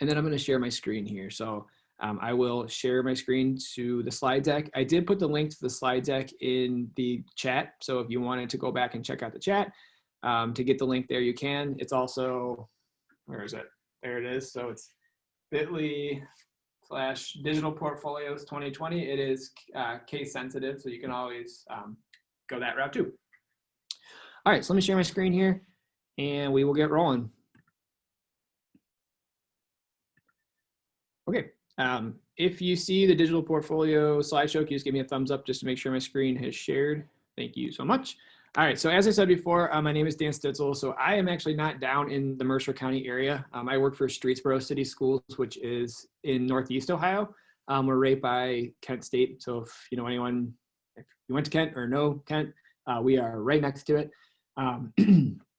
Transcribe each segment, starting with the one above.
And then I'm going to share my screen here. So I will share my screen to the slide deck. I did put the link to the slide deck in the chat. So if you wanted to go back and check out the chat to get the link there, you can. It's also, where is it? There it is. So it's bit.ly/digital portfolios 2020. It is case sensitive, so you can always go that route too. All right, so let me share my screen here and we will get rolling. Okay, if you see the digital portfolio slideshow, can you just give me a thumbs up just to make sure my screen has shared? Thank you so much. All right, so as I said before, my name is Dan Stitzel. So I am actually not down in the Mercer County area. I work for Streetsboro City Schools, which is in Northeast Ohio. We're right by Kent State. So if you know anyone, if you went to Kent or know Kent, we are right next to it.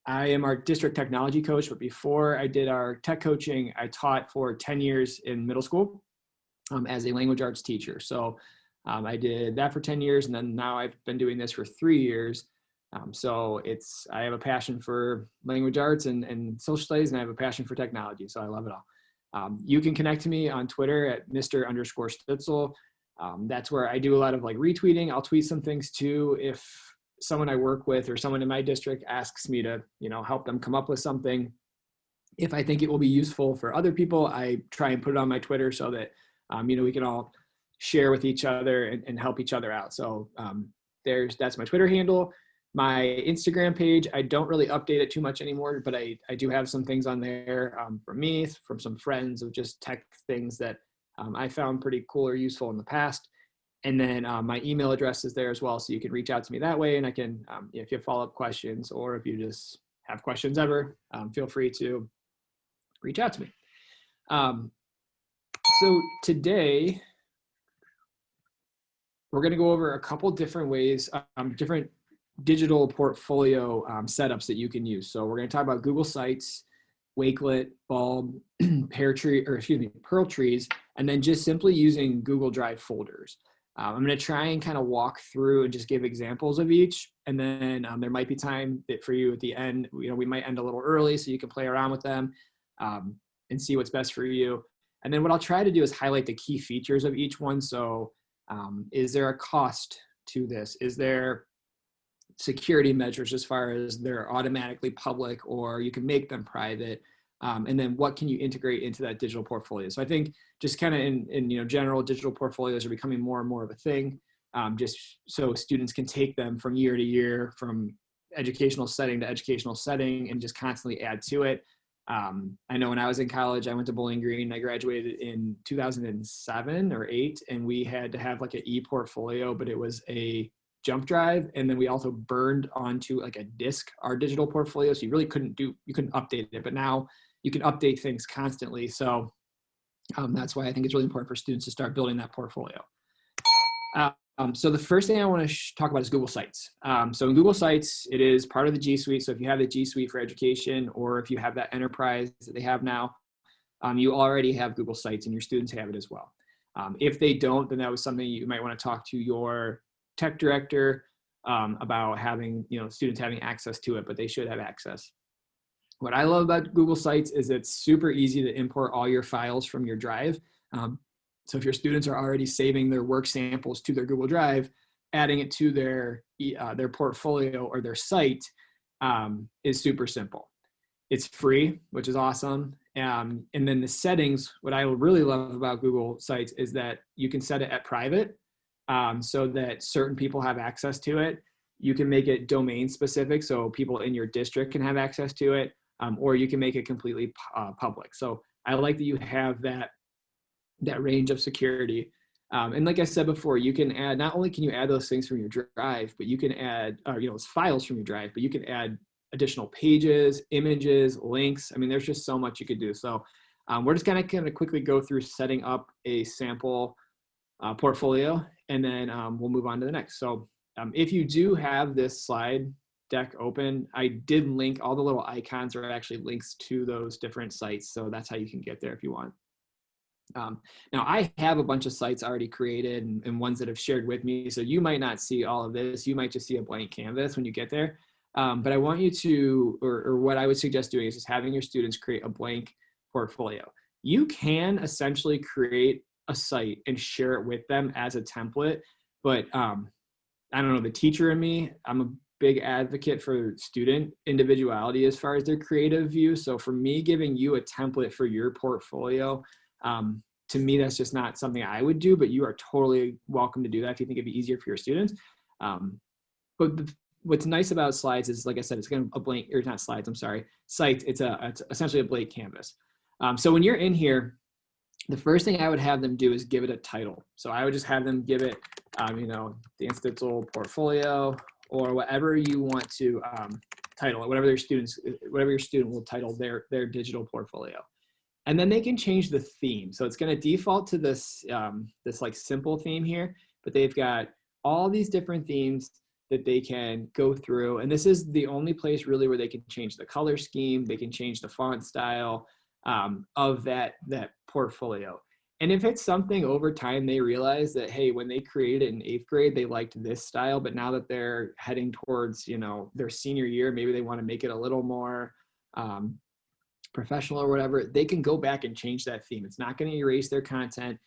I am our district technology coach, but before I did our tech coaching, I taught for 10 years in middle school as a language arts teacher. So I did that for 10 years, and then now I've been doing this for 3 years. So I have a passion for language arts and social studies, and I have a passion for technology. So I love it all. You can connect to me on Twitter at Mr_Stitzel. That's where I do a lot of like retweeting. I'll tweet some things too if someone I work with or someone in my district asks me to, help them come up with something. If I think it will be useful for other people, I try and put it on my Twitter so that, we can all share with each other and help each other out. So that's my Twitter handle. My Instagram page, I don't really update it too much anymore, but I do have some things on there from me, from some friends of just tech things that I found pretty cool or useful in the past. And then my email address is there as well. So you can reach out to me that way. And I can, if you have follow-up questions or if you just have questions ever, feel free to reach out to me. So today, we're going to go over a couple different ways, different digital portfolio setups that you can use. So we're going to talk about Google Sites, Wakelet, Bulb, Pearl Trees, and then just simply using Google Drive folders. I'm going to try and kind of walk through and just give examples of each. And then there might be time that for you at the end, we might end a little early so you can play around with them and see what's best for you. And then what I'll try to do is highlight the key features of each one. So is there a cost to this? Is there security measures as far as they're automatically public or you can make them private? And then what can you integrate into that digital portfolio? So I think just kind of in general, digital portfolios are becoming more and more of a thing, just so students can take them from year to year, from educational setting to educational setting, and just constantly add to it. I know when I was in college, I went to Bowling Green. I graduated in 2007 or 8, and we had to have like an e-portfolio, but it was a jump drive, and then we also burned onto like a disk our digital portfolio, so you really couldn't update it, but now you can update things constantly. So that's why I think it's really important for students to start building that portfolio. So the first thing I want to talk about is Google Sites. So in Google Sites, it is part of the G Suite. So if you have the G Suite for education, or if you have that enterprise that they have now, you already have Google Sites and your students have it as well. If they don't, then that was something you might want to talk to your tech director about having, students having access to it, but they should have access. What I love about Google Sites is it's super easy to import all your files from your drive. So if your students are already saving their work samples to their Google Drive, adding it to their portfolio or their site is super simple. It's free, which is awesome. And then the settings, what I really love about Google Sites is that you can set it at private so that certain people have access to it. You can make it domain specific so people in your district can have access to it, or you can make it completely public. So I like that you have that range of security. And like I said before, you can add, not only can you add those things from your drive, but you can add, files from your drive, but you can add additional pages, images, links. I mean, there's just so much you could do. So we're just going to quickly go through setting up a sample portfolio, and then we'll move on to the next. So if you do have this slide deck open, I did link all the little icons are actually links to those different sites. So that's how you can get there if you want. Now I have a bunch of sites already created and ones that have shared with me. So you might not see all of this. You might just see a blank canvas when you get there. But I want you to, or what I would suggest doing is just having your students create a blank portfolio. you can essentially create a site and share it with them as a template. But I don't know, the teacher in me, I'm a big advocate for student individuality as far as their creative view. So for me, giving you a template for your portfolio, to me, that's just not something I would do, but you are totally welcome to do that if you think it'd be easier for your students. What's nice about slides is, like I said, it's going to a blank, or not slides, I'm sorry, sites. It's essentially a blank canvas. So when you're in here, the first thing I would have them do is give it a title. So I would just have them give it, you know, the Stitzel portfolio, or whatever you want to title it, whatever your student will title their digital portfolio. And then they can change the theme. So it's going to default to this, this like simple theme here, but they've got all these different themes that they can go through. And this is the only place really where they can change the color scheme. They can change the font style of that portfolio. And if it's something over time they realize that, hey, when they created it in 8th grade, they liked this style, but now that they're heading towards, you know, their senior year, maybe they want to make it a little more professional or whatever, they can go back and change that theme. It's not going to erase their content.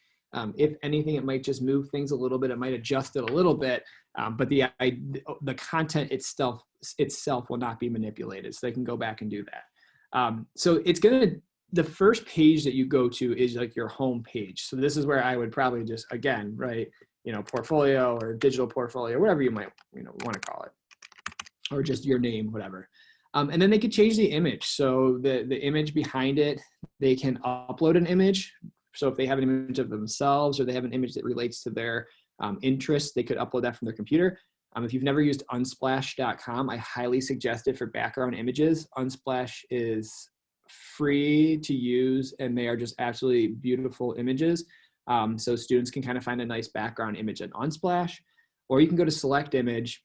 If anything, it might just move things a little bit. It might adjust it a little bit, but the content itself will not be manipulated. So they can go back and do that. So it's going to, the first page that you go to is like your home page. So this is where I would probably just, again, write, you know, portfolio or digital portfolio, whatever you might, you know, want to call it, or just your name, whatever. And then they could change the image. So the image behind it, they can upload an image. So if they have an image of themselves, or they have an image that relates to their interests, they could upload that from their computer. If you've never used unsplash.com, I highly suggest it for background images. Unsplash is free to use, and they are just absolutely beautiful images. So students can kind of find a nice background image at Unsplash, or you can go to select image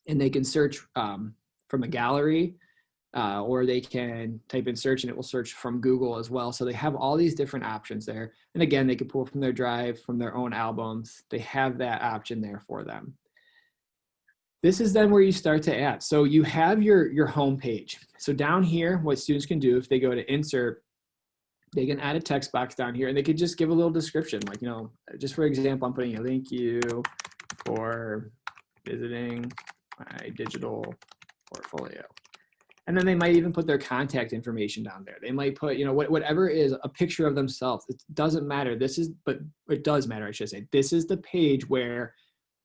and they can search from a gallery, or they can type in search and it will search from Google as well. So they have all these different options there. And again, they can pull from their drive, from their own albums. They have that option there for them. This is then where you start to add. So you have your home page. So down here, what students can do, if they go to insert, they can add a text box down here, and they could just give a little description. Like, you know, just for example, I'm putting a thank you for visiting my digital portfolio. And then they might even put their contact information down there. They might put, you know, whatever is a picture of themselves. It doesn't matter. But it does matter, I should say. This is the page where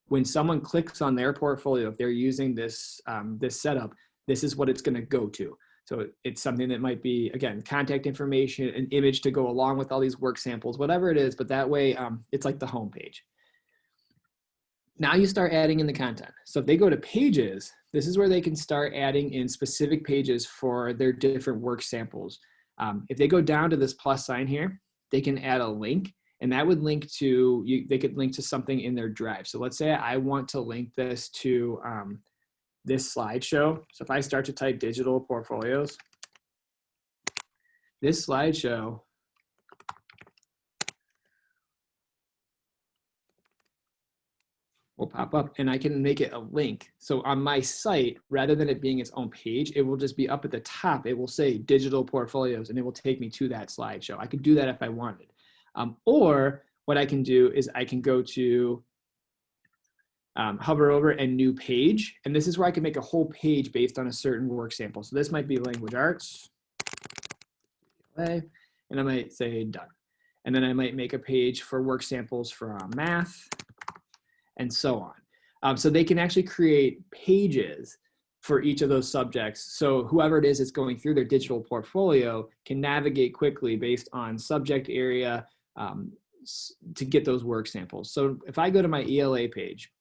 when someone clicks on their portfolio, if they're using this, this setup, this is what it's going to go to. So it's something that might be, again, contact information, an image to go along with all these work samples, whatever it is, but that way it's like the home page. Now you start adding in the content. So if they go to pages, this is where they can start adding in specific pages for their different work samples. If they go down to this plus sign here, they can add a link, and that would link to, they could link to something in their drive. So let's say I want to link this to this slideshow. So if I start to type digital portfolios, this slideshow will pop up, and I can make it a link. So on my site, rather than it being its own page, it will just be up at the top. It will say digital portfolios, and it will take me to that slideshow. I could do that if I wanted. Or what I can do is I can go to hover over a new page, and this is where I can make a whole page based on a certain work sample. So this might be language arts, and I might say done. And then I might make a page for work samples for math, and so on. So they can actually create pages for each of those subjects. So whoever it is that's going through their digital portfolio can navigate quickly based on subject area to get those work samples. So if I go to my ELA page,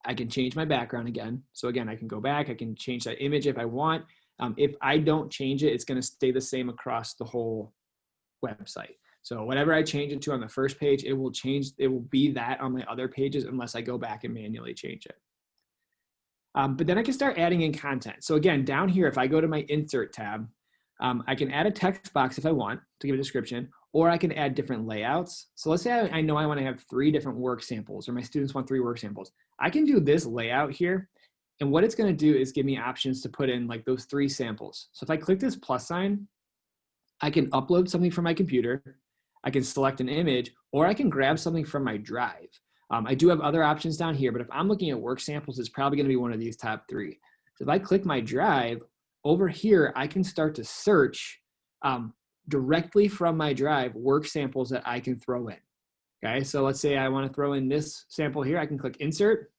I can change my background again. So again, I can go back, I can change that image if I want. If I don't change it, it's gonna stay the same across the whole website. So whatever I change it to on the first page, it will change, it will be that on my other pages unless I go back and manually change it. But then I can start adding in content. So again, down here, if I go to my insert tab, I can add a text box if I want to give a description, or I can add different layouts. So let's say I know I want to have 3 different work samples, or my students want 3 work samples. I can do this layout here. And what it's going to do is give me options to put in like those 3 samples. So if I click this plus sign, I can upload something from my computer, I can select an image, or I can grab something from my drive. I do have other options down here, but if I'm looking at work samples, it's probably going to be one of these top three. So if I click my drive, over here, I can start to search directly from my drive work samples that I can throw in. Okay, so let's say I want to throw in this sample here. I can click insert,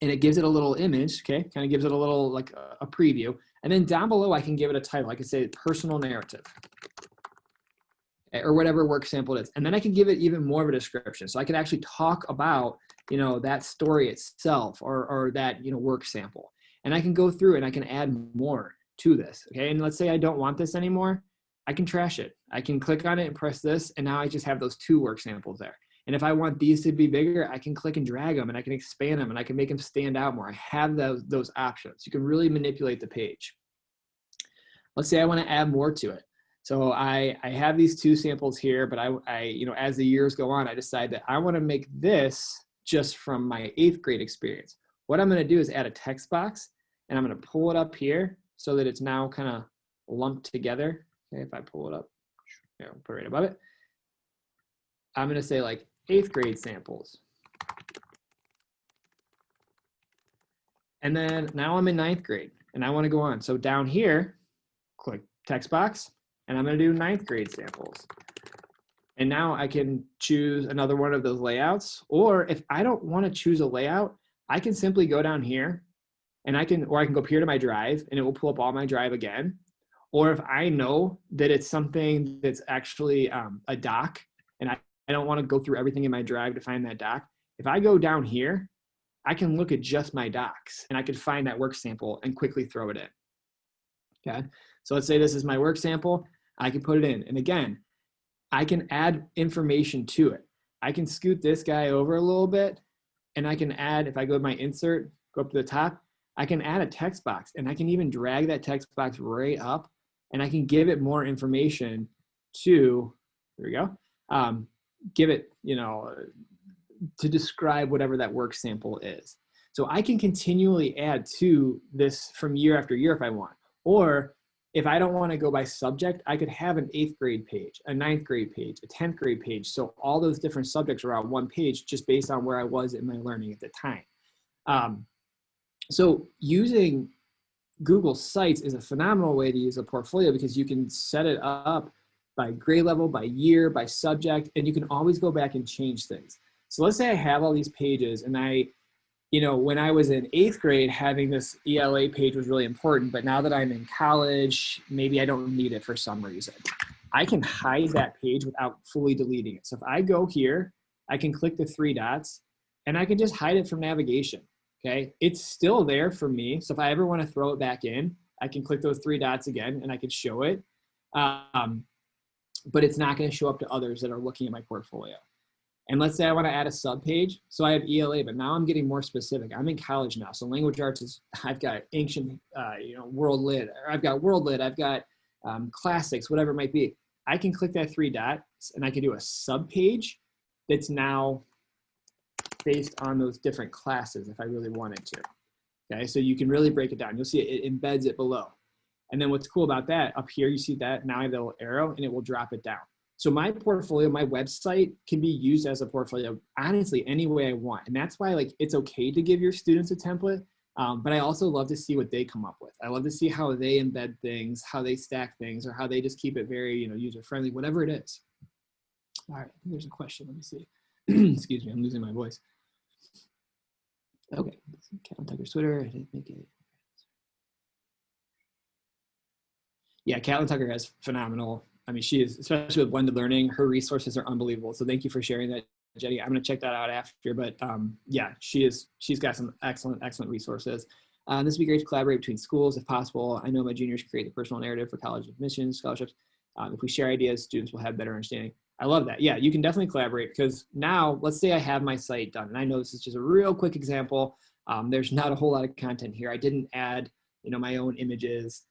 and it gives it a little image, okay? Kind of gives it a little, like a preview. And then down below, I can give it a title. I can say personal narrative, or whatever work sample it is. And then I can give it even more of a description. So I can actually talk about, that story itself, or that, work sample. And I can go through and I can add more to this, okay? And let's say I don't want this anymore. I can trash it. I can click on it and press this, and now I just have those 2 work samples there. And if I want these to be bigger, I can click and drag them, and I can expand them, and I can make them stand out more. I have those options. You can really manipulate the page. Let's say I want to add more to it. So I have these 2 samples here, but I as the years go on, I decide that I want to make this just from my 8th grade experience. What I'm going to do is add a text box, and I'm going to pull it up here so that it's now kind of lumped together. Okay, if I pull it up, I'll put it right above it. I'm going to say like 8th grade samples. And then now I'm in 9th grade and I want to go on. So down here, click text box, and I'm going to do 9th grade samples. And now I can choose another one of those layouts. Or if I don't want to choose a layout, I can simply go down here and I can go up here to my drive, and it will pull up all my drive again. Or if I know that it's something that's actually a doc, and I don't want to go through everything in my drive to find that doc, if I go down here, I can look at just my docs, and I can find that work sample and quickly throw it in. Okay, so let's say this is my work sample. I can put it in, and again, I can add information to it. I can scoot this guy over a little bit, and I can add, if I go to my insert, go up to the top, I can add a text box, and I can even drag that text box right up, and I can give it more information to, there we go, give it, to describe whatever that work sample is. So I can continually add to this from year after year if I want. Or if I don't want to go by subject, I could have an 8th grade page, a 9th grade page, a 10th grade page. So all those different subjects are on one page just based on where I was in my learning at the time. So using Google Sites is a phenomenal way to use a portfolio because you can set it up by grade level, by year, by subject, and you can always go back and change things. So let's say I have all these pages, and when I was in 8th grade, having this ELA page was really important, but now that I'm in college, maybe I don't need it for some reason. I can hide that page without fully deleting it. So if I go here, I can click the 3 dots, and I can just hide it from navigation. Okay, it's still there for me. So if I ever want to throw it back in, I can click those 3 dots again and I can show it. But it's not going to show up to others that are looking at my portfolio. And let's say I want to add a sub page. So I have ELA, but now I'm getting more specific. I'm in college now. So language arts is, I've got ancient, world lit, or I've got world lit, I've got classics, whatever it might be. I can click that 3 dots and I can do a sub page that's now based on those different classes if I really wanted to. Okay, so you can really break it down. You'll see it embeds it below. And then what's cool about that, up here you see that, now I have the little arrow and it will drop it down. So my portfolio, my website can be used as a portfolio, honestly, any way I want. And that's why it's okay to give your students a template, but I also love to see what they come up with. I love to see how they embed things, how they stack things, or how they just keep it very, user-friendly, whatever it is. All right, I think there's a question, let me see. Excuse me, I'm losing my voice. Okay, Caitlin Tucker's Twitter, I didn't make it. Yeah, Caitlin Tucker has phenomenal, she is, especially with blended learning, her resources are unbelievable. So thank you for sharing that, Jenny. I'm gonna check that out after, but yeah, she's got some excellent resources. This would be great to collaborate between schools if possible. I know my juniors create the personal narrative for college admissions, scholarships. If we share ideas, students will have better understanding. I love that. Yeah, you can definitely collaborate because now, let's say I have my site done, and I know this is just a real quick example. There's not a whole lot of content here. I didn't add, my own images,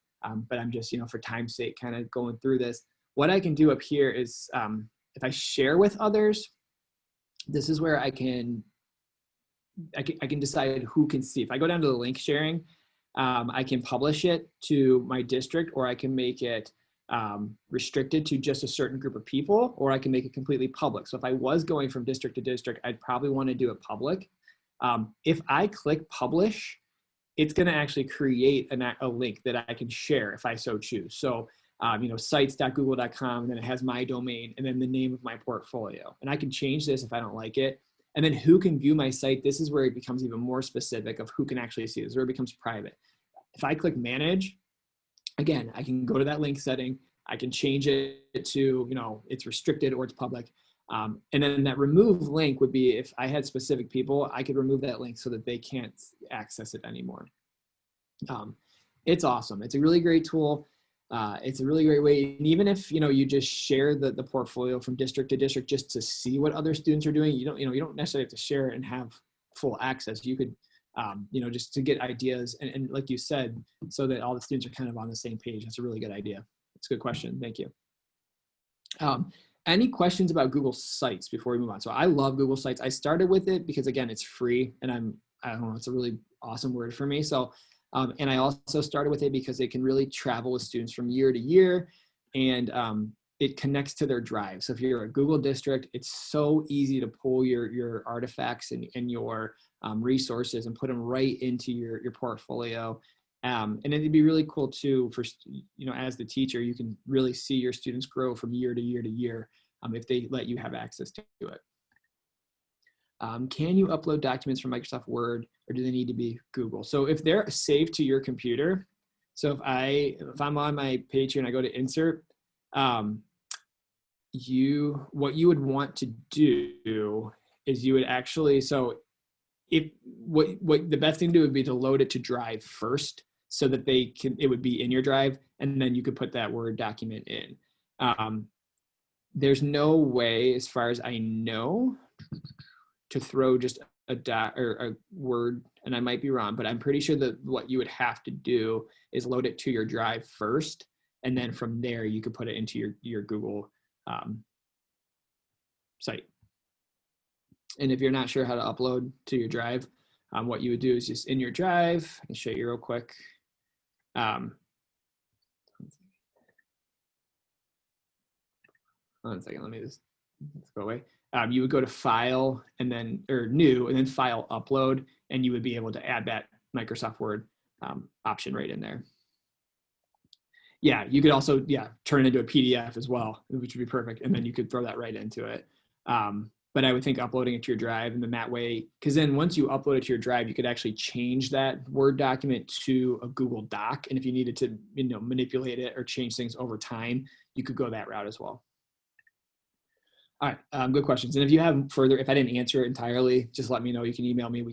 but I'm just, for time's sake, kind of going through this. What I can do up here is, if I share with others, this is where I can decide who can see. If I go down to the link sharing, I can publish it to my district, or I can make it restricted to just a certain group of people, or I can make it completely public. So if I was going from district to district, I'd probably want to do it public. If I click publish, it's going to actually create a link that I can share if I so choose. So, sites.google.com, and then it has my domain and then the name of my portfolio. And I can change this if I don't like it. And then who can view my site? This is where it becomes even more specific of who can actually see this, where it becomes private. If I click manage, again, I can go to that link setting. I can change it to, it's restricted or it's public. And then that remove link would be if I had specific people, I could remove that link so that they can't access it anymore. It's awesome. It's a really great tool. It's a really great way. And even if, you just share the portfolio from district to district just to see what other students are doing, you don't necessarily have to share it and have full access. You could, just to get ideas and like you said, so that all the students are kind of on the same page. That's a really good idea. It's a good question. Thank you. Any questions about Google Sites before we move on? So I love Google Sites. I started with it because again, it's free and I don't know, it's a really awesome word for me. So, and I also started with it because it can really travel with students from year to year, and it connects to their drive. So if you're a Google district, it's so easy to pull your artifacts and your resources and put them right into your portfolio. And it'd be really cool too for, as the teacher, you can really see your students grow from year to year to year if they let you have access to it. Can you upload documents from Microsoft Word, or do they need to be Google? So if they're saved to your computer, so if I'm on my page here and I go to insert, what you would want to do is you would actually, so if what the best thing to do would be to load it to Drive first, so that it would be in your Drive, and then you could put that Word document in. There's no way, as far as I know, to throw just a Word, and I might be wrong, but I'm pretty sure that what you would have to do is load it to your Drive first, and then from there you could put it into your Google site. And if you're not sure how to upload to your Drive, what you would do is just in your Drive, I can show you real quick. One second, let's go away. You would go to File and then, or New, and then File Upload, and you would be able to add that Microsoft Word option right in there. Yeah, you could also, turn it into a PDF as well, which would be perfect, and then you could throw that right into it. But I would think uploading it to your Drive, and then that way, because then once you upload it to your Drive, you could actually change that Word document to a Google Doc. And if you needed to, manipulate it or change things over time, you could go that route as well. All right, good questions. And if you have further, if I didn't answer it entirely, just let me know. You can email me.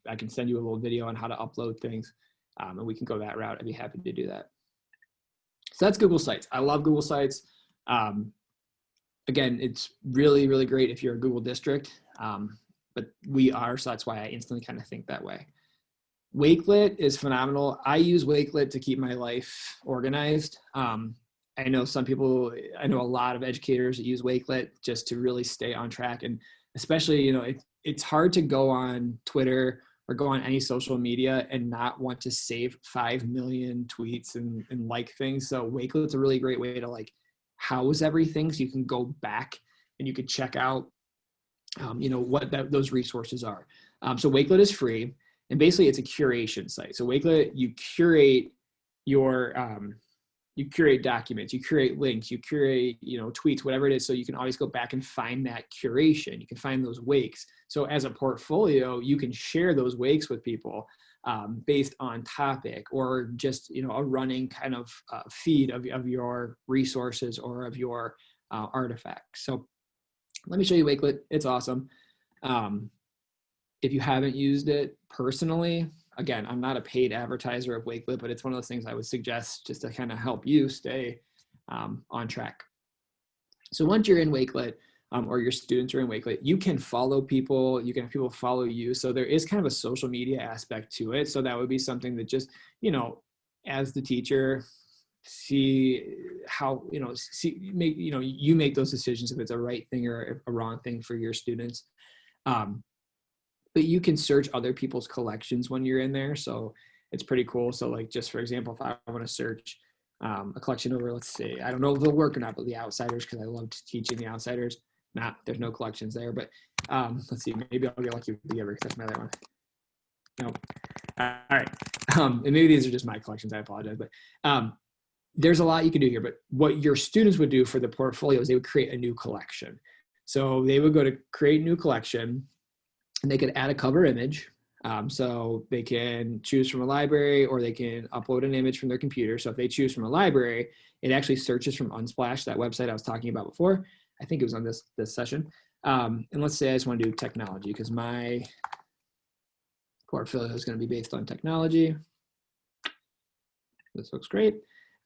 I can send you a little video on how to upload things, and we can go that route. I'd be happy to do that. So that's Google Sites. I love Google Sites. Again, it's really, really great if you're a Google district, but we are, so that's why I instantly kind of think that way. Wakelet is phenomenal. I use Wakelet to keep my life organized. I know a lot of educators that use Wakelet just to really stay on track. And especially, it's hard to go on Twitter or go on any social media and not want to save 5 million tweets and like things. So Wakelet's a really great way to house everything, so you can go back and you can check out, what those resources are. So Wakelet is free, and basically it's a curation site. So Wakelet, you curate you curate documents, you curate links, you curate, tweets, whatever it is. So you can always go back and find that curation. You can find those wakes. So as a portfolio, you can share those wakes with people based on topic, or just, a running kind of feed of your resources or of your artifacts. So let me show you Wakelet. It's awesome. If you haven't used it personally, again, I'm not a paid advertiser of Wakelet, but it's one of those things I would suggest just to kind of help you stay on track. So once you're in Wakelet, or your students are in Wakelet, you can follow people, you can have people follow you. So there is kind of a social media aspect to it. So that would be something that just, as the teacher, see how, you make those decisions if it's a right thing or a wrong thing for your students. But you can search other people's collections when you're in there. So it's pretty cool. So just for example, if I want to search a collection over, let's see, I don't know if they'll work or not, but the Outsiders, because I loved teaching the Outsiders. There's no collections there, but let's see, maybe I'll get lucky with the Giver because that's my other one. Nope. All right. And maybe these are just my collections. I apologize, but there's a lot you can do here. But what your students would do for the portfolio is they would create a new collection. So they would go to create new collection, and they could add a cover image. So they can choose from a library, or they can upload an image from their computer. So if they choose from a library, it actually searches from Unsplash, that website I was talking about before. I think it was on this session. And let's say I just want to do technology, because my portfolio is going to be based on technology. This looks great.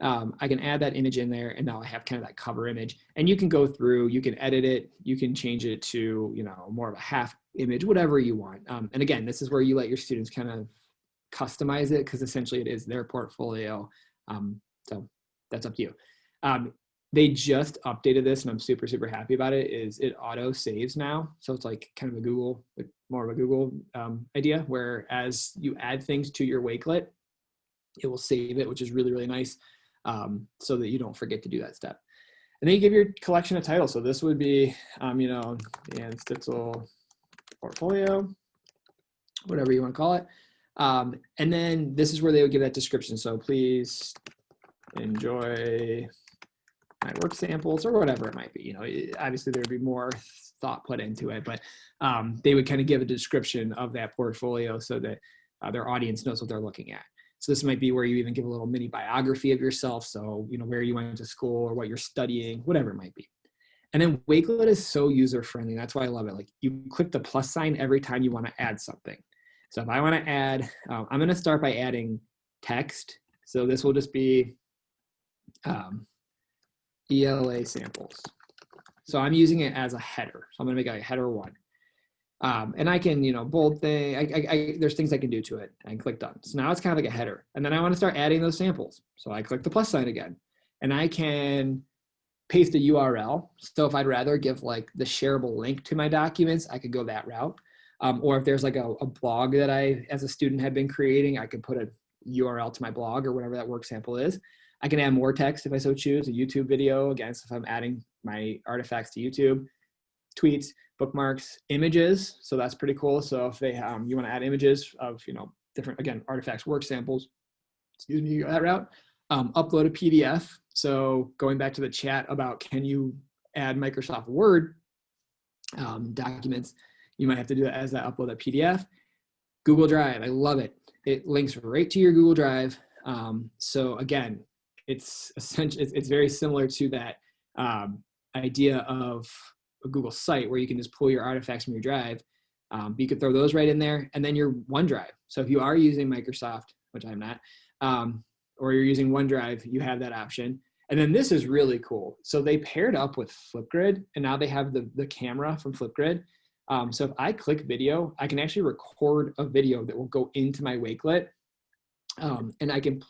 I can add that image in there, and now I have kind of that cover image. And you can go through, you can edit it, you can change it to, you know, more of a half image, whatever you want. And again, this is where you let your students kind of customize it, because essentially it is their portfolio. So that's up to you. They just updated this, and I'm super, super happy about it, is it auto saves now. So it's like kind of a Google, like more of a Google idea, where as you add things to your Wakelet, it will save it, which is really, really nice, so that you don't forget to do that step. And then you give your collection a title. So this would be, you know, Dan Stitzel portfolio, whatever you want to call it. And then this is where they would give that description. So please enjoy my work samples, or whatever it might be. You know, obviously there would be more thought put into it, but they would kind of give a description of that portfolio so that their audience knows what they're looking at. So this might be where you even give a little mini biography of yourself. So, you know, where you went to school or what you're studying, whatever it might be. And then Wakelet is so user-friendly. That's why I love it. Like, you click the plus sign every time you want to add something. So if I want to add, I'm going to start by adding text. So this will just be ELA samples. So I'm using it as a header. So I'm going to make a header 1. And I can, you know, bold thing, there's things I can do to it. I can click done. So now it's kind of like a header. And then I want to start adding those samples. So I click the plus sign again, and I can paste a URL. So if I'd rather give like the shareable link to my documents, I could go that route. Or if there's like a blog that I, as a student, had been creating, I could put a URL to my blog or whatever that work sample is. I can add more text if I so choose, a YouTube video, again, so if I'm adding my artifacts to YouTube, tweets, bookmarks, images. So that's pretty cool. So if they you want to add images of, you know, different, again, artifacts, work samples, excuse me, that route. Upload a PDF. So going back to the chat about, can you add Microsoft Word documents, you might have to do it as that, upload that PDF. Google Drive, I love it. It links right to your Google Drive. So again, it's essentially, it's very similar to that idea of a Google site where you can just pull your artifacts from your drive. You could throw those right in there, and then your OneDrive. So if you are using Microsoft, which I'm not, or you're using OneDrive, you have that option. And then this is really cool. So they paired up with Flipgrid, and now they have the camera from Flipgrid. So if I click video, I can actually record a video that will go into my Wakelet, and I can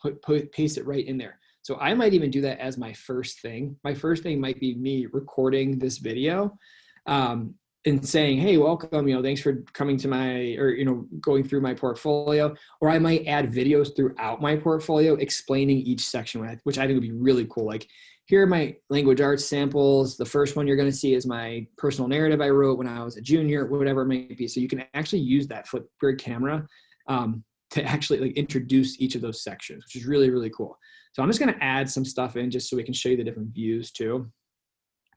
paste it right in there. So I might even do that as my first thing. My first thing might be me recording this video and saying, hey, welcome, you know, thanks for coming to my, or, you know, going through my portfolio. Or I might add videos throughout my portfolio explaining each section, which I think would be really cool. Like, here are my language arts samples. The first one you're going to see is my personal narrative I wrote when I was a junior, whatever it might be. So you can actually use that Flipgrid camera to actually like introduce each of those sections, which is really, really cool. So I'm just going to add some stuff in just so we can show you the different views too.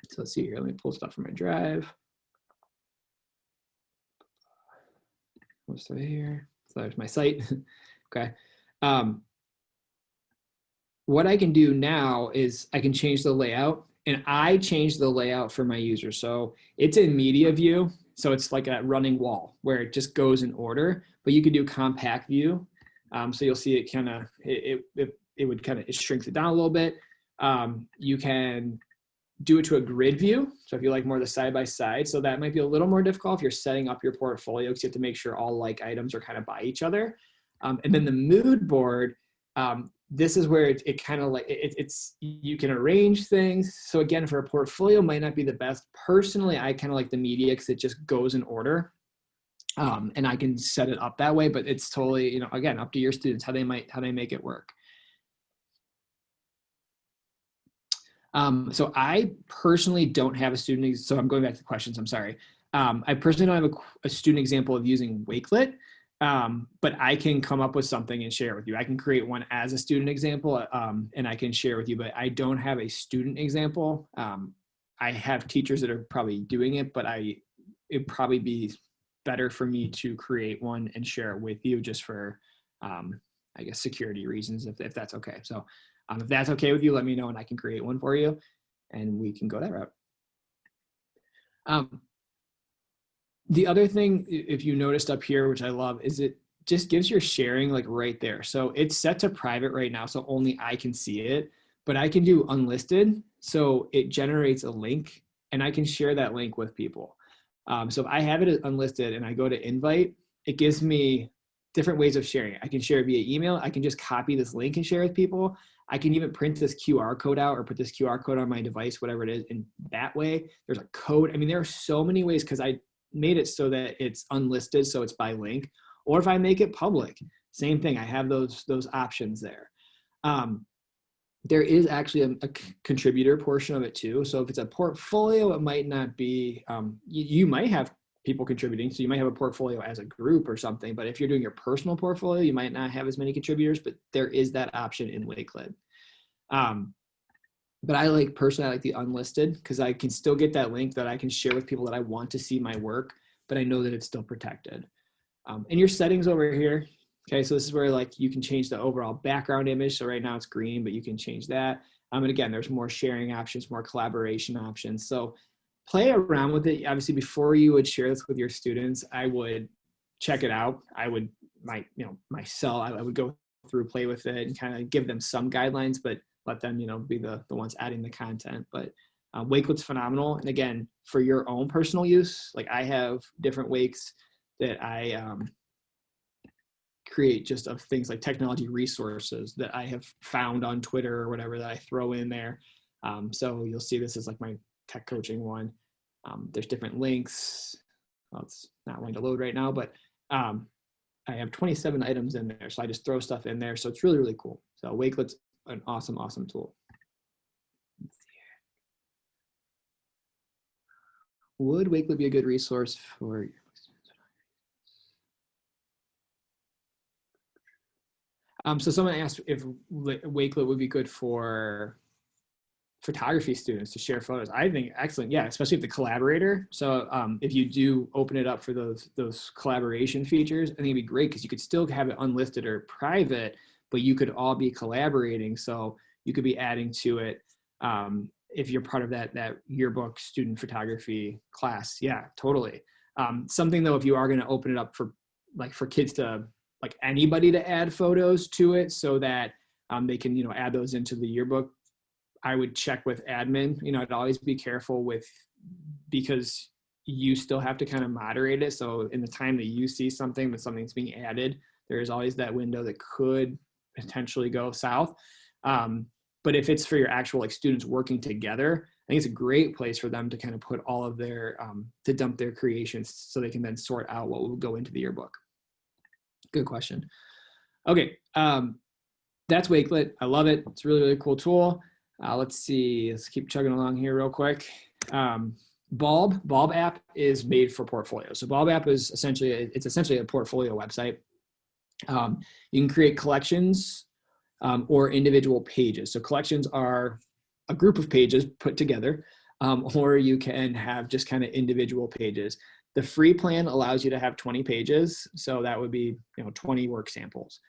So let's see here. Let me pull stuff from my drive. What's over here? So there's my site. Okay. What I can do now is I can change the layout, and I change the layout for my user. So it's in media view. So it's like a running wall where it just goes in order, but you could do compact view. So you'll see it kind of, it would kind of, it shrinks it down a little bit. You can do it to a grid view. So if you like more of the side by side, so that might be a little more difficult if you're setting up your portfolio, because you have to make sure all like items are kind of by each other. And then the mood board, this is where it kind of like, it's, you can arrange things. So again, for a portfolio might not be the best. Personally, I kind of like the media because it just goes in order. And I can set it up that way, but it's totally, you know, again, up to your students, how they make it work. So I personally don't have a student, so I'm going back to the questions, I'm sorry. I personally don't have a student example of using Wakelet, but I can come up with something and share it with you. I can create one as a student example, and I can share with you, but I don't have a student example. I have teachers that are probably doing it, but it'd probably be better for me to create one and share it with you just for, I guess, security reasons, if that's okay. So if that's okay with you, let me know and I can create one for you and we can go that route. The other thing, if you noticed up here, which I love, is it just gives your sharing like right there. So it's set to private right now, so only I can see it, but I can do unlisted. So it generates a link and I can share that link with people. So if I have it unlisted and I go to invite, it gives me different ways of sharing it. I can share it via email. I can just copy this link and share it with people. I can even print this QR code out or put this QR code on my device, whatever it is. And that way there's a code. I mean, there are so many ways because I made it so that it's unlisted. So it's by link, or if I make it public, same thing. I have those options there. There is actually a contributor portion of it too. So if it's a portfolio, it might not be, you might have people contributing. So you might have a portfolio as a group or something, but if you're doing your personal portfolio, you might not have as many contributors, but there is that option in Wakelet. But personally, I like the unlisted because I can still get that link that I can share with people that I want to see my work, but I know that it's still protected. And your settings over here, okay, so this is where like you can change the overall background image. So right now it's green, but you can change that. And again, there's more sharing options, more collaboration options. So play around with it. Obviously, before you would share this with your students, I would check it out. I would, myself, I would go through, play with it and kind of give them some guidelines, but let them, be the ones adding the content. But Wakelet's phenomenal. And again, for your own personal use, like I have different wakes that I create just of things like technology resources that I have found on Twitter or whatever that I throw in there. So you'll see this is like my tech coaching one. There's different links. Well, it's not going to load right now, but I have 27 items in there. So I just throw stuff in there. So it's really, really cool. So Wakelet's an awesome, awesome tool. Would Wakelet be a good resource for so someone asked if Wakelet would be good for photography students to share photos. I think excellent. Yeah, especially if the collaborator. So if you do open it up for those collaboration features, I think it'd be great because you could still have it unlisted or private, but you could all be collaborating. So you could be adding to it if you're part of that yearbook student photography class. Yeah, totally. Something though, if you are going to open it up for kids to anybody to add photos to it so that they can, add those into the yearbook, I would check with admin. I'd always be careful because you still have to kind of moderate it. So in the time that you see something, but something's being added, there is always that window that could potentially go south. But if it's for your actual students working together, I think it's a great place for them to kind of put all of their, to dump their creations so they can then sort out what will go into the yearbook. Good question. Okay, that's Wakelet. I love it. It's a really, really cool tool. Let's see. Let's keep chugging along here real quick. Bulb app is made for portfolios. So Bulb app is essentially a portfolio website. You can create collections or individual pages. So collections are a group of pages put together, or you can have just kind of individual pages. The free plan allows you to have 20 pages. So that would be 20 work samples.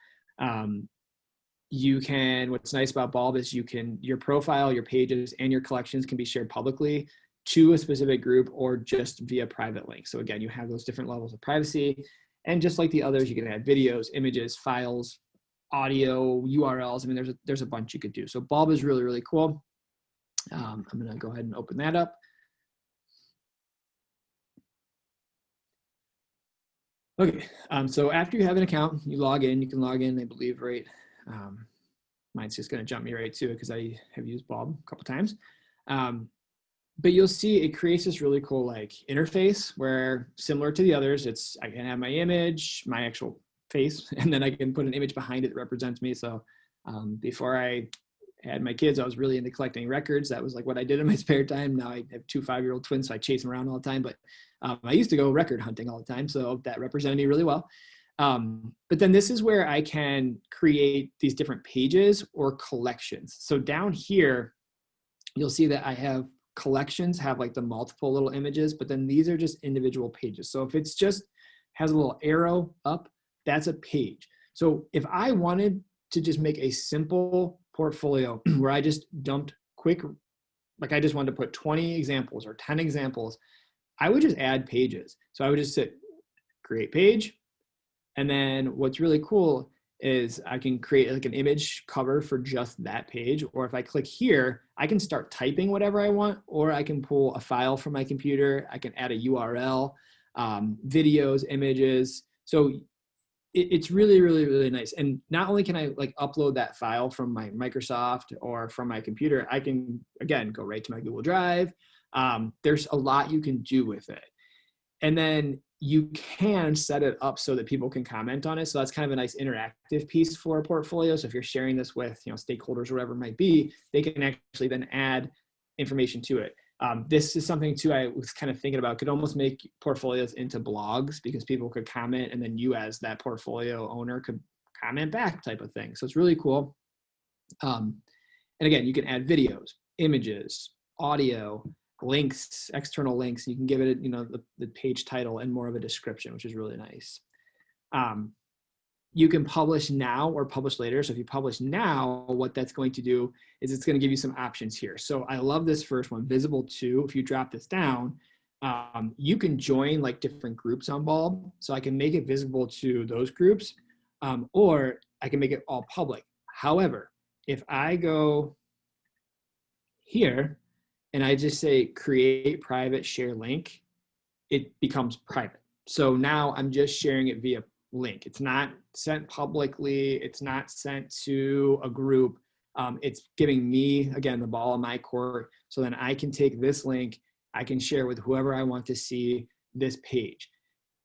You can, what's nice about Bulb is your profile, your pages, and your collections can be shared publicly to a specific group or just via private link. So again, you have those different levels of privacy. And just like the others, you can add videos, images, files, audio, URLs. I mean, there's a bunch you could do. So Bulb is really, really cool. I'm going to go ahead and open that up. Okay, so after you have an account, you log in. You can log in, I believe, right? Mine's just going to jump me right to it because I have used Bulb a couple times. But you'll see it creates this really cool interface where, similar to the others, I can have my image, my actual face, and then I can put an image behind it that represents me. So before I had my kids, I was really into collecting records. That was like what I did in my spare time. Now I have 2 5-year-old twins, so I chase them around all the time. But I used to go record hunting all the time, so that represented me really well. But then this is where I can create these different pages or collections. So down here, you'll see that I have collections, have like the multiple little images, but then these are just individual pages. So if it's just has a little arrow up, that's a page. So if I wanted to just make a simple portfolio where I just dumped quick, like I just wanted to put 20 examples or 10 examples, I would just add pages. So I would just hit create page. And then what's really cool is I can create like an image cover for just that page. Or if I click here, I can start typing whatever I want, or I can pull a file from my computer. I can add a URL, videos, images. So it's really, really, really nice. And not only can I like upload that file from my Microsoft or from my computer, I can, again, go right to my Google Drive. There's a lot you can do with it. And then you can set it up so that people can comment on it. So that's kind of a nice interactive piece for a portfolio. So if you're sharing this with, stakeholders or whatever it might be, they can actually then add information to it. This is something too, I was kind of thinking about, could almost make portfolios into blogs, because people could comment and then you as that portfolio owner could comment back, type of thing. So it's really cool. And again, you can add videos, images, audio, links, external links. You can give it, the page title and more of a description, which is really nice. You can publish now or publish later. So if you publish now, what that's going to do is it's going to give you some options here. So I love this first one, visible to. If you drop this down, you can join like different groups on Bulb. So I can make it visible to those groups, or I can make it all public. However, if I go here and I just say create private share link, it becomes private. So now I'm just sharing it via link. It's not sent publicly. It's not sent to a group. It's giving me, again, the ball in my court. So then I can take this link, I can share with whoever I want to see this page.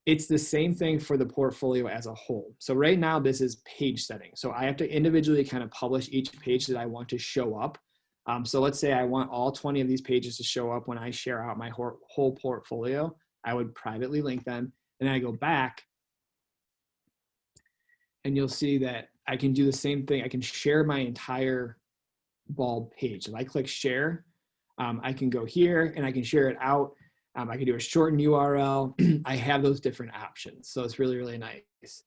It's the same thing for the portfolio as a whole. So right now, this is page setting. So I have to individually kind of publish each page that I want to show up. So let's say I want all 20 of these pages to show up when I share out my whole portfolio. I would privately link them. And then I go back and you'll see that I can do the same thing. I can share my entire Bulb page. If I click share, I can go here and I can share it out. I can do a shortened URL. I have those different options. So it's really, really nice.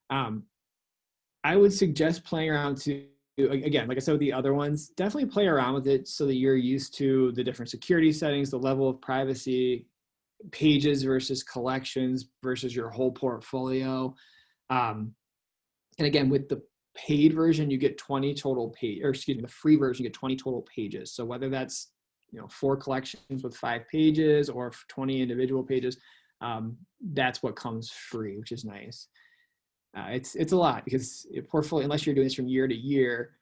I would suggest playing around to, again, like I said with the other ones, definitely play around with it so that you're used to the different security settings, the level of privacy, pages versus collections versus your whole portfolio. And again, with the paid version, you get 20 total page, or excuse me, the free version, you get 20 total pages. So whether that's, 4 collections with 5 pages or 20 individual pages, that's what comes free, which is nice. It's a lot, because your portfolio, unless you're doing this from year to year,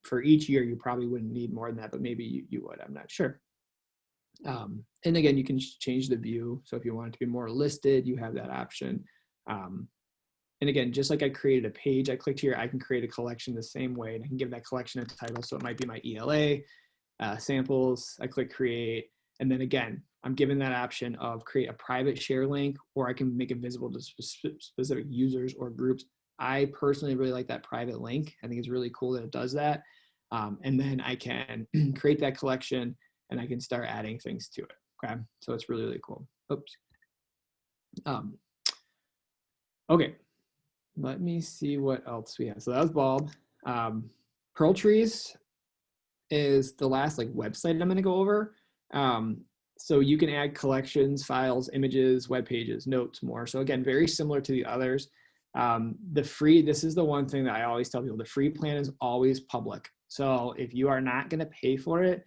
for each year, you probably wouldn't need more than that, but maybe you would, I'm not sure. And again, you can change the view. So if you want it to be more listed, you have that option. And again, just like I created a page, I clicked here, I can create a collection the same way, and I can give that collection a title. So it might be my ELA, samples. I click create. And then again, I'm given that option of create a private share link, or I can make it visible to specific users or groups. I personally really like that private link. I think it's really cool that it does that. And then I can create that collection and I can start adding things to it. Okay. So it's really, really cool. Oops. Okay. Let me see what else we have. So that was Bulb. Pearl Trees is the last website I'm going to go over. So you can add collections, files, images, web pages, notes, more. So again, very similar to the others. This is the one thing that I always tell people, the free plan is always public. So if you are not going to pay for it,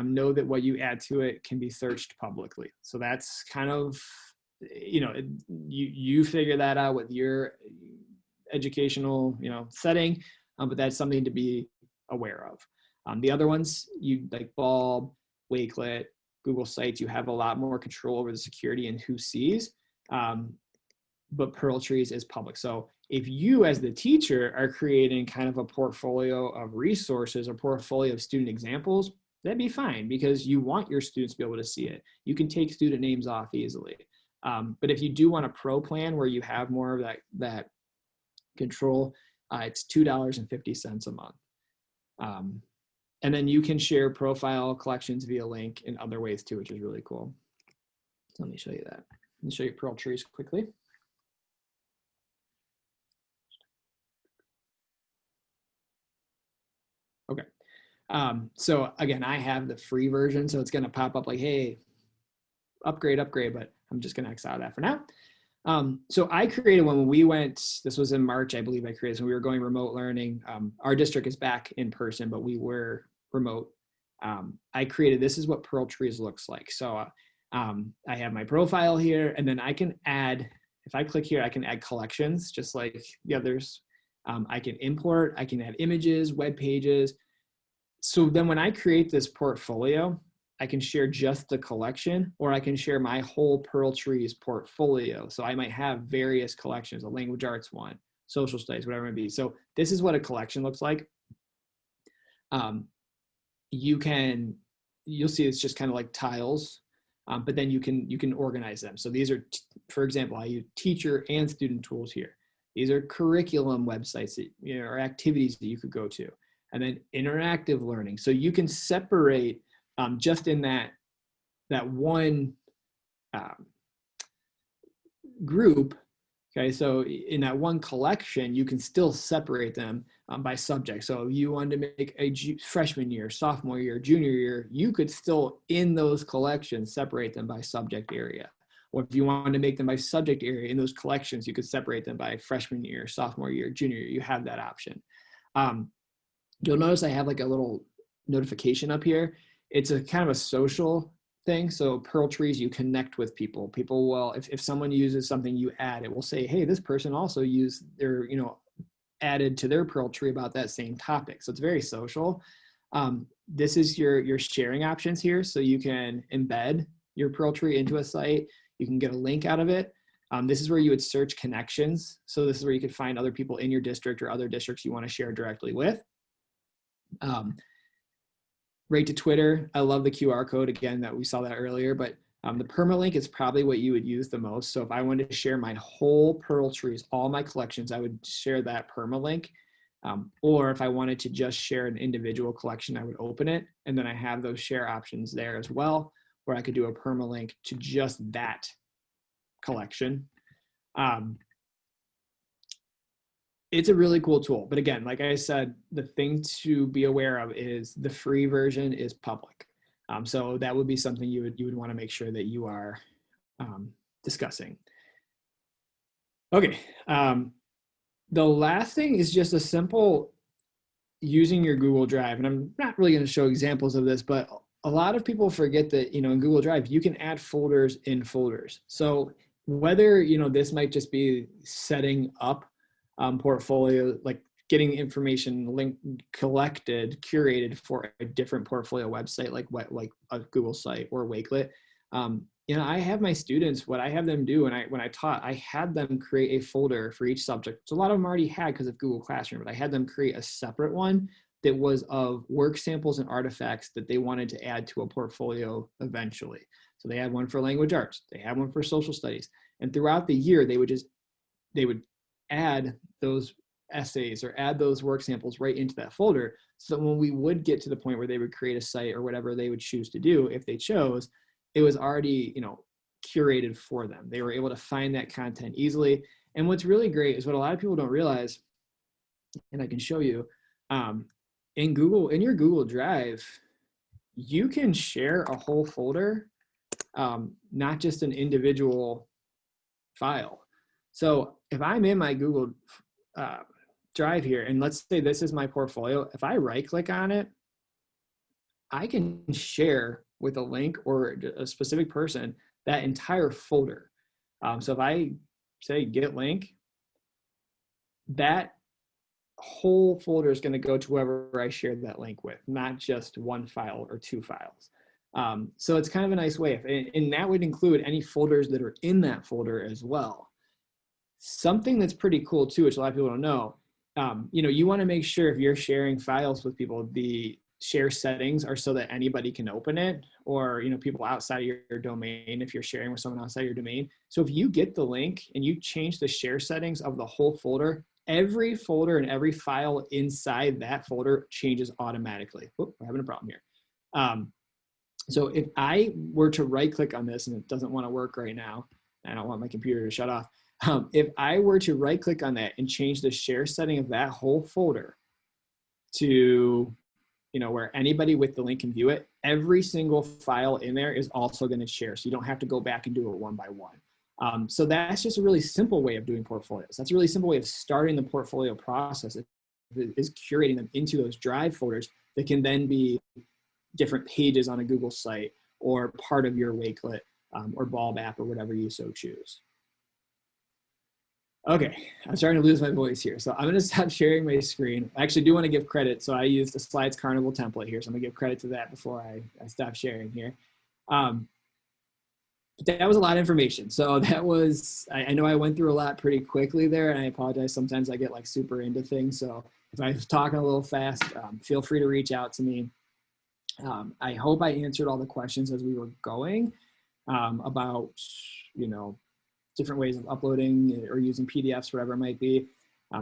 know that what you add to it can be searched publicly. So that's kind of, you figure that out with your educational, setting, but that's something to be aware of. The other ones, you like Bulb, Wakelet, Google Sites, you have a lot more control over the security and who sees, but Pearl Trees is public. So If you as the teacher are creating kind of a portfolio of resources, a portfolio of student examples, that'd be fine because you want your students to be able to see it. You can take student names off easily. But if you do want a pro plan where you have more of that control, it's $2.50 a month. And then you can share profile collections via link in other ways too, which is really cool. So let me show you that. Let me show you Pearl Trees quickly. Okay. So again, I have the free version, so it's going to pop up like, hey, upgrade, but I'm just going to X out of that for now. So I created one when we went, this was in March, I believe I created, when we were going remote learning. Our district is back in person, but we were remote. I created, this is what Pearl Trees looks like. So I have my profile here, and then I can add, if I click here, I can add collections just like the others. I can import, I can add images, web pages. So then when I create this portfolio, I can share just the collection, or I can share my whole Pearl Trees portfolio. So I might have various collections, a language arts one, social studies, whatever it may be. So this is what a collection looks like. You'll see it's just kind of like tiles, but then you can organize them. So these are, for example, I use teacher and student tools here. These are curriculum websites that, or activities that you could go to. And then interactive learning. So you can separate just in that one group. Okay, so in that one collection, you can still separate them by subject. So if you wanted to make a freshman year, sophomore year, junior year, you could still, in those collections, separate them by subject area. Or if you wanted to make them by subject area in those collections, you could separate them by freshman year, sophomore year, junior year. You have that option. You'll notice I have like a little notification up here. It's a kind of a social thing. So Pearl Trees, you connect with people. People will, if someone uses something you add, it will say, hey, this person also used their, added to their Pearl Tree about that same topic. So it's very social. This is your sharing options here. So you can embed your Pearl Tree into a site. You can get a link out of it. This is where you would search connections. So this is where you could find other people in your district or other districts you want to share directly with. Right to Twitter. I love the QR code again that we saw that earlier, but the permalink is probably what you would use the most. So if I wanted to share my whole Pearl Trees, all my collections, I would share that permalink. Or if I wanted to just share an individual collection, I would open it. And then I have those share options there as well, where I could do a permalink to just that collection. It's a really cool tool. But again, like I said, the thing to be aware of is the free version is public. So that would be something you would want to make sure that you are discussing. Okay. The last thing is just a simple using your Google Drive. And I'm not really going to show examples of this, but a lot of people forget that, in Google Drive, you can add folders in folders. So whether, this might just be setting up portfolio, like getting information linked, collected, curated for a different portfolio website, like a Google site or Wakelet. I have my students, what I have them do, and when I taught, I had them create a folder for each subject. So a lot of them already had because of Google Classroom, but I had them create a separate one that was of work samples and artifacts that they wanted to add to a portfolio eventually. So they had one for language arts, they had one for social studies, and throughout the year, they would add those essays or add those work samples right into that folder. So when we would get to the point where they would create a site or whatever they would choose to do, if they chose, it was already, curated for them. They were able to find that content easily. And what's really great is what a lot of people don't realize, and I can show you, in your Google Drive, you can share a whole folder, not just an individual file. So if I'm in my Google Drive here, and let's say this is my portfolio, if I right click on it, I can share with a link or a specific person that entire folder. So if I say get link, that whole folder is going to go to whoever I shared that link with, not just one file or two files. So it's kind of a nice way, and that would include any folders that are in that folder as well. Something that's pretty cool too, which a lot of people don't know, you know, you want to make sure if you're sharing files with people, the share settings are so that anybody can open it, or, you know, people outside of your domain, if you're sharing with someone outside your domain. So if you get the link and you change the share settings of the whole folder, every folder and every file inside that folder changes automatically. Oop, we're having a problem here. So if I were to right click on this, and it doesn't want to work right now, I don't want my computer to shut off. If I were to right click on that and change the share setting of that whole folder to, you know, where anybody with the link can view it, every single file in there is also going to share. So you don't have to go back and do it one by one. So that's just a really simple way of doing portfolios. That's a really simple way of starting the portfolio process, is curating them into those Drive folders that can then be different pages on a Google site or part of your Wakelet or Bulb app or whatever you so choose. Okay, I'm starting to lose my voice here. So I'm going to stop sharing my screen. I actually do want to give credit. So I used the Slides Carnival template here. So I'm going to give credit to that before I stop sharing here. But that was a lot of information. So that was, I know I went through a lot pretty quickly there, and I apologize. Sometimes I get like super into things. So if I was talking a little fast, feel free to reach out to me. I hope I answered all the questions as we were going about, you know, different ways of uploading or using PDFs, whatever it might be.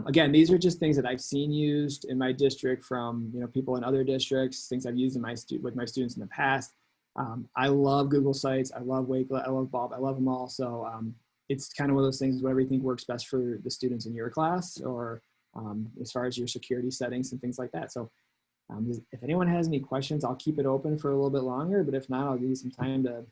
Again, these are just things that I've seen used in my district from, you know, people in other districts, things I've used in with my students in the past. I love Google Sites. I love Wakelet. I love Bulb. I love them all. So it's kind of one of those things where everything works best for the students in your class, or as far as your security settings and things like that. So if anyone has any questions, I'll keep it open for a little bit longer, but if not, I'll give you some time to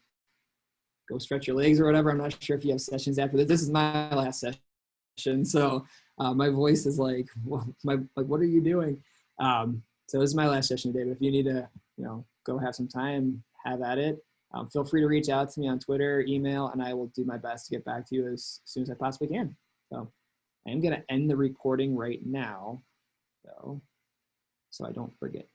go stretch your legs or whatever. I'm not sure if you have sessions after this. This is my last session. So my voice is like, well, what are you doing? So this is my last session today, but if you need to, you know, go have some time, have at it. Feel free to reach out to me on Twitter, email, and I will do my best to get back to you as soon as I possibly can. So I am going to end the recording right now, though, so I don't forget.